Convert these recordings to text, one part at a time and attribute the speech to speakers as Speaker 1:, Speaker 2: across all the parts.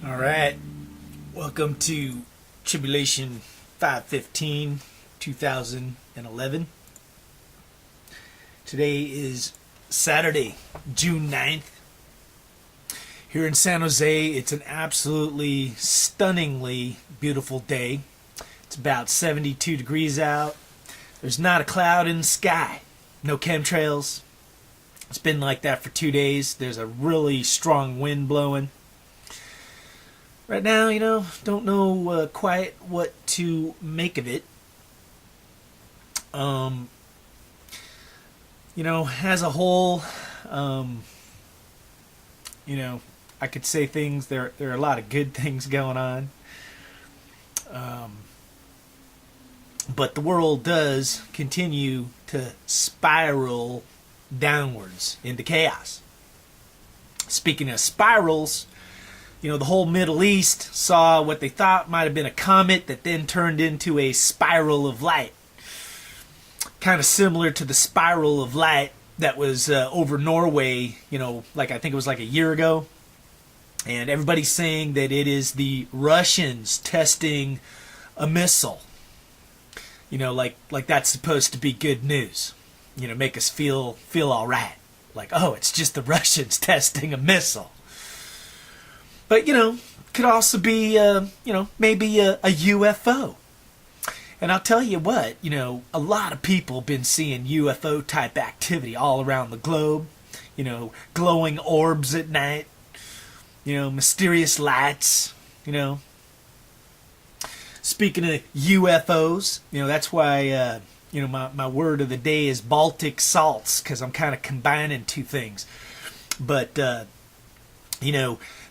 Speaker 1: All right, welcome to Tribulation 515 2011. Today is Saturday, June 9th. Here in San Jose, it's an absolutely stunningly beautiful day. It's about 72 degrees out. There's not a cloud in the sky. No chemtrails. It's been like that for 2 days. There's a really strong wind blowing. Right now, don't know quite what to make of it. As a whole, I could say things. There are a lot of good things going on. But the world does continue to spiral downwards into chaos. Speaking of spirals, the whole Middle East saw what they thought might have been a comet that then turned into a spiral of light. Kind of similar to the spiral of light that was over Norway, I think it was like a year ago. And everybody's saying that it is the Russians testing a missile. Like that's supposed to be good news. Make us feel all right. Like, oh, it's just the Russians testing a missile. But, could also be, maybe a UFO. And I'll tell you what, a lot of people have been seeing UFO type activity all around the globe. Glowing orbs at night. Mysterious lights, Speaking of UFOs, that's why, my word of the day is Baltic salts, because I'm kind of combining two things. But,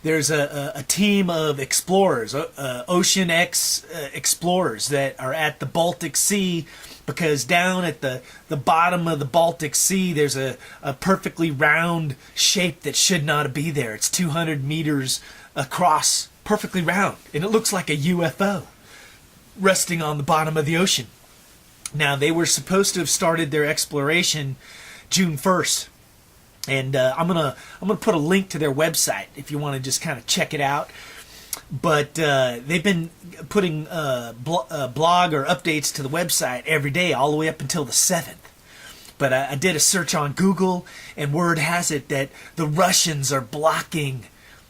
Speaker 1: there's a team of explorers, Ocean X explorers that are at the Baltic Sea, because down at the bottom of the Baltic Sea there's a perfectly round shape that should not be there. It's 200 meters across, perfectly round, and it looks like a UFO resting on the bottom of the ocean. Now, they were supposed to have started their exploration June 1st. And I'm gonna put a link to their website if you want to just kind of check it out. But they've been putting blog or updates to the website every day, all the way up until the 7th. But I did a search on Google, and word has it that the Russians are blocking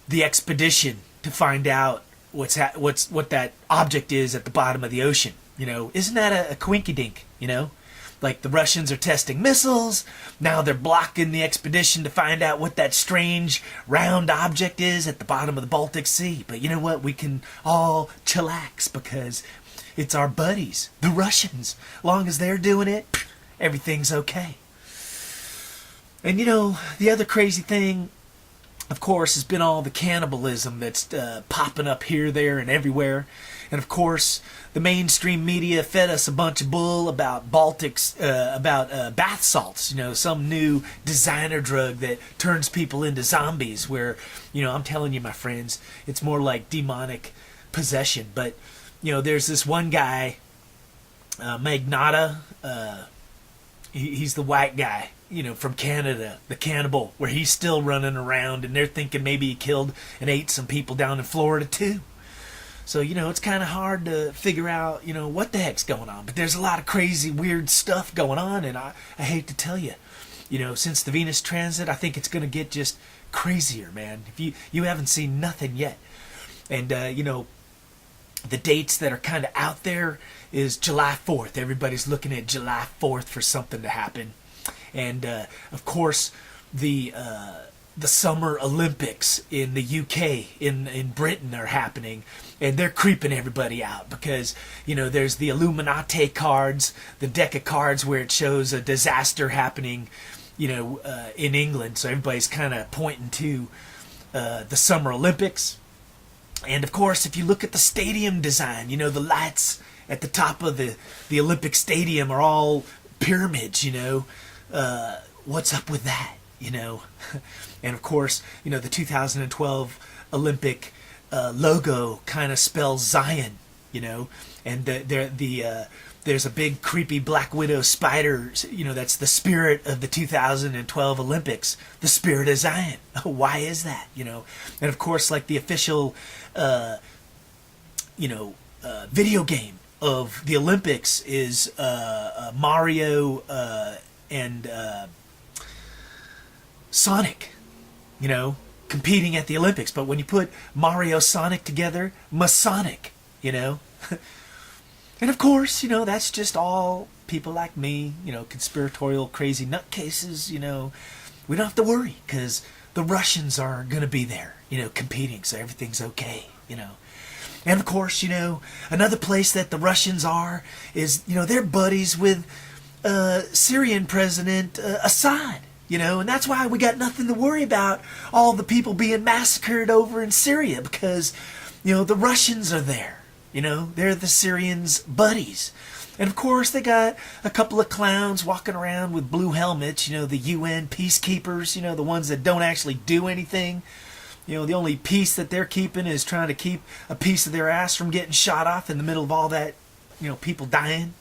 Speaker 1: the expedition to find out what that object is at the bottom of the ocean. Isn't that a quinky-dink? Like the Russians are testing missiles, now they're blocking the expedition to find out what that strange round object is at the bottom of the Baltic Sea. But you know what? We can all chillax because it's our buddies, the Russians. Long as they're doing it, everything's okay. And the other crazy thing, of course, has been all the cannibalism that's popping up here, there, and everywhere. And of course, the mainstream media fed us a bunch of bull about about bath salts, some new designer drug that turns people into zombies, where, I'm telling you, my friends, it's more like demonic possession. But, there's this one guy, Magnata, he's the white guy, from Canada, the cannibal, where he's still running around, and they're thinking maybe he killed and ate some people down in Florida too. So, it's kind of hard to figure out, what the heck's going on. But there's a lot of crazy, weird stuff going on, and I hate to tell you, since the Venus transit, I think it's going to get just crazier, man. If you haven't seen nothing yet. And, the dates that are kind of out there is July 4th. Everybody's looking at July 4th for something to happen. And, of course, the Summer Olympics in the UK, in Britain, are happening, and they're creeping everybody out because, there's the Illuminati cards, the deck of cards where it shows a disaster happening, in England. So everybody's kind of pointing to the Summer Olympics. And, of course, if you look at the stadium design, the lights at the top of the Olympic Stadium are all pyramids, what's up with that? And of course, the 2012 Olympic logo kind of spells Zion, you know, and there's a big creepy black widow spider, you know, that's the spirit of the 2012 Olympics, the spirit of Zion. Why is that, you know? And of course, like the official, video game of the Olympics is Mario and Sonic, you know, competing at the Olympics. But when you put Mario Sonic together, Masonic, you know. And of course, you know, that's just all people like me, you know, conspiratorial crazy nutcases, you know. We don't have to worry because the Russians are going to be there, you know, competing, so everything's okay, you know. And of course, you know, another place that the Russians are is, you know, they're buddies with Syrian President Assad, you know, and that's why we got nothing to worry about all the people being massacred over in Syria because, you know, the Russians are there, you know, they're the Syrians' buddies. And of course, they got a couple of clowns walking around with blue helmets, you know, the UN peacekeepers, you know, the ones that don't actually do anything. You know, the only piece that they're keeping is trying to keep a piece of their ass from getting shot off in the middle of all that, you know, people dying.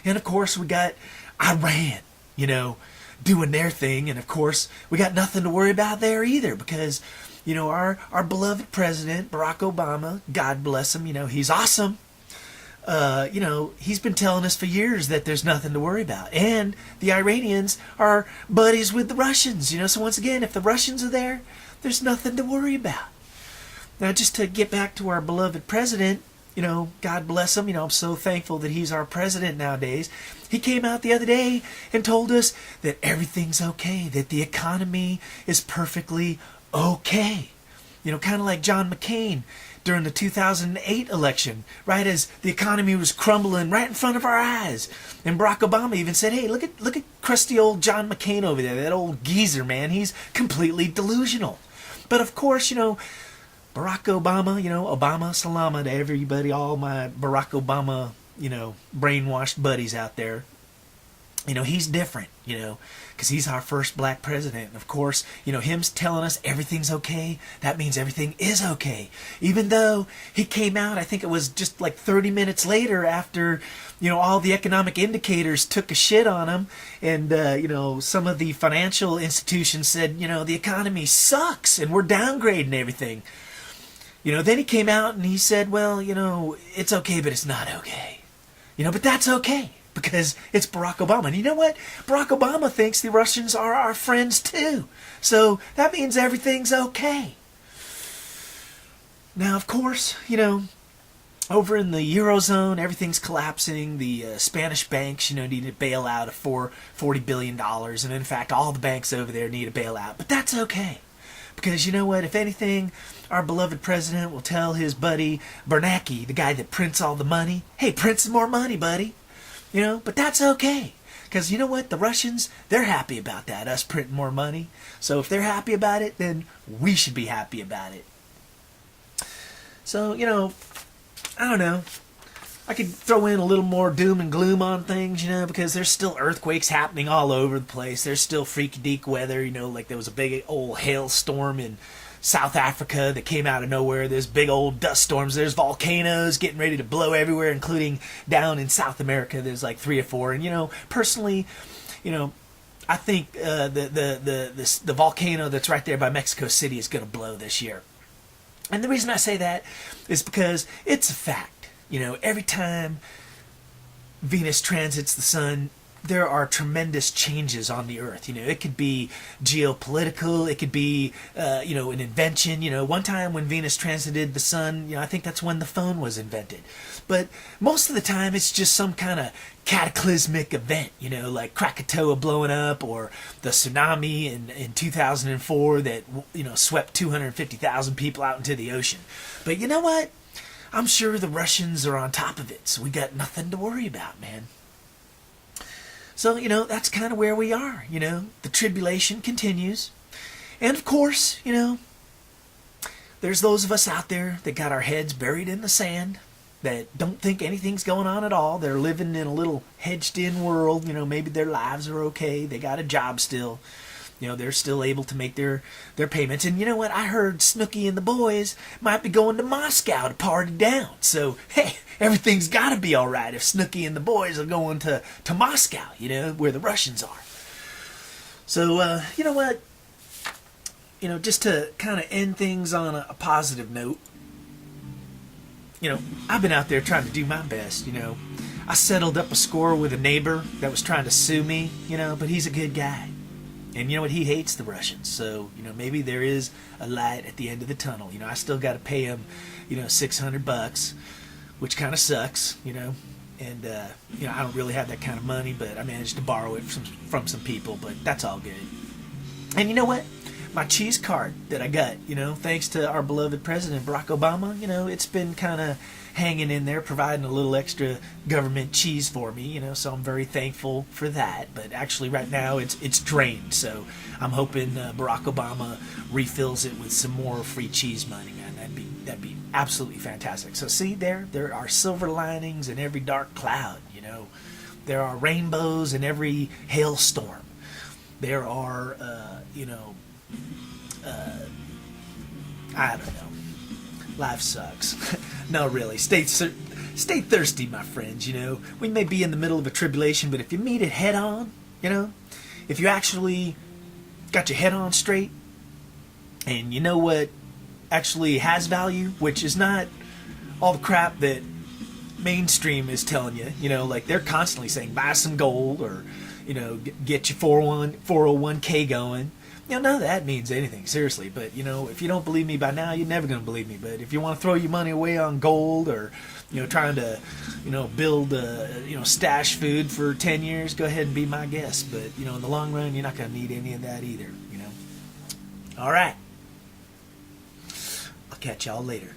Speaker 1: And of course, we got Iran, you know, doing their thing. And of course, we got nothing to worry about there either because, you know, our beloved president, Barack Obama, God bless him, you know, he's awesome. You know, he's been telling us for years that there's nothing to worry about. And the Iranians are buddies with the Russians, you know. So once again, if the Russians are there, there's nothing to worry about. Now, just to get back to our beloved president, you know, God bless him. You know, I'm so thankful that he's our president nowadays. He came out the other day and told us that everything's okay, that the economy is perfectly okay. You know, kind of like John McCain during the 2008 election, right as the economy was crumbling right in front of our eyes. And Barack Obama even said, hey, look at crusty old John McCain over there, that old geezer, man. He's completely delusional. But of course, you know, Barack Obama, you know, Obama salama to everybody, all my Barack Obama, you know, brainwashed buddies out there. You know, he's different, you know, because he's our first black president. And of course, you know, him telling us everything's okay, that means everything is okay. Even though he came out, I think it was just like 30 minutes later after, you know, all the economic indicators took a shit on him. And, you know, some of the financial institutions said, you know, the economy sucks and we're downgrading everything. You know, then he came out and he said, well, you know, it's okay, but it's not okay. You know, but that's okay. Because it's Barack Obama. And you know what? Barack Obama thinks the Russians are our friends too. So that means everything's okay. Now, of course, you know, over in the Eurozone, everything's collapsing. The Spanish banks, you know, need a bailout of $40 billion. And in fact, all the banks over there need a bailout. But that's okay. Because you know what? If anything, our beloved president will tell his buddy Bernanke, the guy that prints all the money, hey, print some more money, buddy. You know, but that's okay. Because you know what? The Russians, they're happy about that, us printing more money. So if they're happy about it, then we should be happy about it. So, you know, I don't know. I could throw in a little more doom and gloom on things, you know, because there's still earthquakes happening all over the place. There's still freaky-deek weather, you know, like there was a big old hailstorm in South Africa that came out of nowhere. There's big old dust storms. There's volcanoes getting ready to blow everywhere, including down in South America. There's like 3 or 4. And, you know, personally, you know, I think the volcano that's right there by Mexico City is going to blow this year. And the reason I say that is because it's a fact. You know, every time Venus transits the sun, there are tremendous changes on the earth. You know, it could be geopolitical, it could be, you know, an invention. You know, one time when Venus transited the sun, you know, I think that's when the phone was invented. But most of the time it's just some kind of cataclysmic event, you know, like Krakatoa blowing up or the tsunami in 2004 that, you know, swept 250,000 people out into the ocean. But you know what? I'm sure the Russians are on top of it, so we got nothing to worry about, man. So, you know, that's kind of where we are, you know. The tribulation continues. And, of course, you know, there's those of us out there that got our heads buried in the sand, that don't think anything's going on at all. They're living in a little hedged-in world. You know, maybe their lives are okay. They got a job still. You know, they're still able to make their payments. And you know what? I heard Snooky and the boys might be going to Moscow to party down. So, hey, everything's got to be all right if Snooky and the boys are going to Moscow, you know, where the Russians are. So, you know what? You know, just to kind of end things on a positive note, you know, I've been out there trying to do my best, you know. I settled up a score with a neighbor that was trying to sue me, you know, but he's a good guy. And you know what? He hates the Russians. So, you know, maybe there is a light at the end of the tunnel. You know, I still got to pay him, you know, $600, which kind of sucks, you know. And, you know, I don't really have that kind of money, but I managed to borrow it from some people, but that's all good. And you know what? My cheese card that I got, you know, thanks to our beloved President Barack Obama, you know, it's been kind of hanging in there, providing a little extra government cheese for me, you know, so I'm very thankful for that. But actually right now it's drained, so I'm hoping Barack Obama refills it with some more free cheese money, man. That'd be absolutely fantastic. So see, there are silver linings in every dark cloud, you know. There are rainbows in every hailstorm. There are, you know, I don't know. Life sucks. No, really. Stay thirsty, my friends, you know. We may be in the middle of a tribulation, but if you meet it head on, you know, if you actually got your head on straight, and you know what actually has value, which is not all the crap that mainstream is telling you, you know, like they're constantly saying buy some gold or, you know, get your 401k going. You know, none of that means anything, seriously. But, you know, if you don't believe me by now, you're never going to believe me. But if you want to throw your money away on gold or, you know, trying to, you know, build, you know, stash food for 10 years, go ahead and be my guest. But, you know, in the long run, you're not going to need any of that either, you know. All right. I'll catch y'all later.